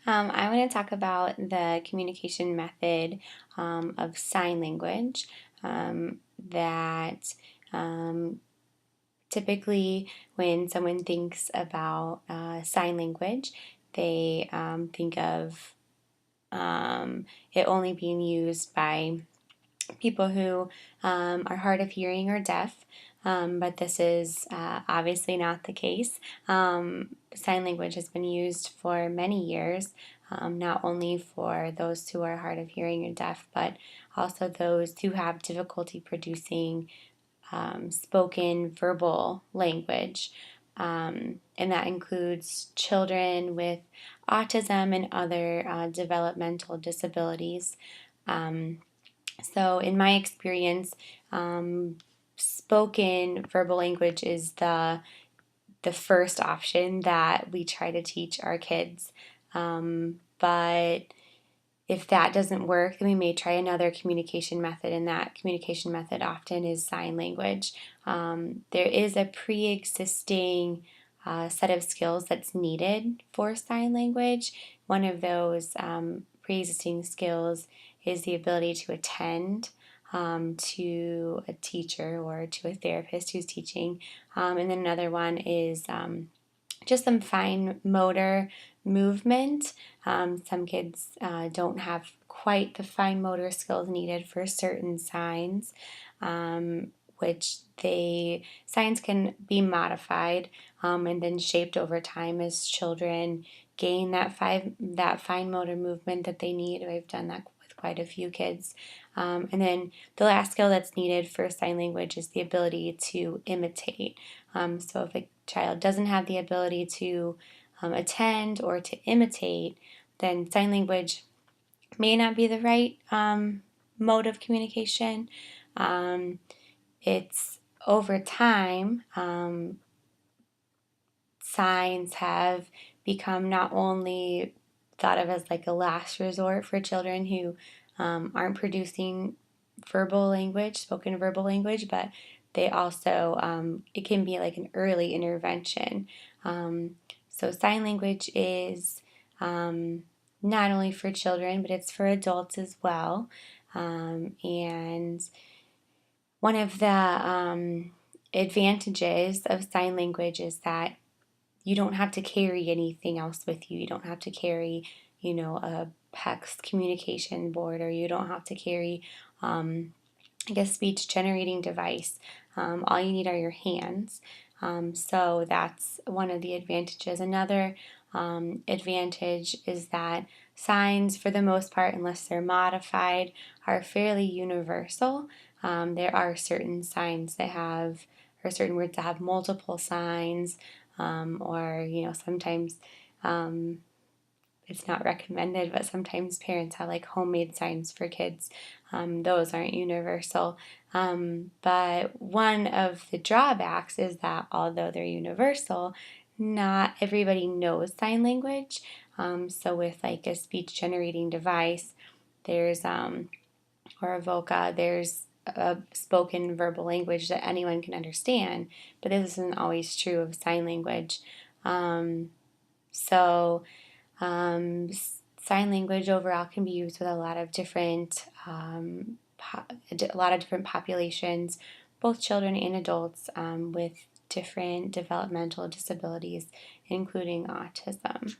I want to talk about the communication method of sign language that typically when someone thinks about sign language, they think of it only being used by people who are hard of hearing or deaf, but this is obviously not the case. Sign language has been used for many years, not only for those who are hard of hearing or deaf, but also those who have difficulty producing spoken verbal language. And that includes children with autism and other developmental disabilities. Um, so, in my experience, spoken verbal language is the first option that we try to teach our kids. But if that doesn't work, then we may try another communication method, and that communication method often is sign language. There is a pre existing set of skills that's needed for sign language. One of those pre existing skills is the ability to attend to a teacher or to a therapist who's teaching. And then another one is just some fine motor movement. Some kids don't have quite the fine motor skills needed for certain signs, which signs can be modified and then shaped over time as children gain that fine motor movement that they need. I've done that with quite a few kids. And then the last skill that's needed for sign language is the ability to imitate. So if a child doesn't have the ability to attend or to imitate, then sign language may not be the right mode of communication. It's over time, signs have become not only thought of as like a last resort for children who aren't producing verbal language, spoken verbal language, but they also, it can be like an early intervention. So sign language is not only for children, but it's for adults as well. And one of the advantages of sign language is that you don't have to carry anything else with you. You don't have to carry, a PECS communication board, or you don't have to carry, speech generating device. All you need are your hands. So that's one of the advantages. Another advantage is that signs, for the most part, unless they're modified, are fairly universal. There are certain signs that have, or certain words that have multiple signs, or sometimes it's not recommended, but sometimes parents have like homemade signs for kids. Those aren't universal. But one of the drawbacks is that although they're universal, not everybody knows sign language. So with like a speech generating device, there's or a VOCA, there's a spoken verbal language that anyone can understand, but this isn't always true of sign language. So sign language overall can be used with a lot of different populations, both children and adults with different developmental disabilities, including autism.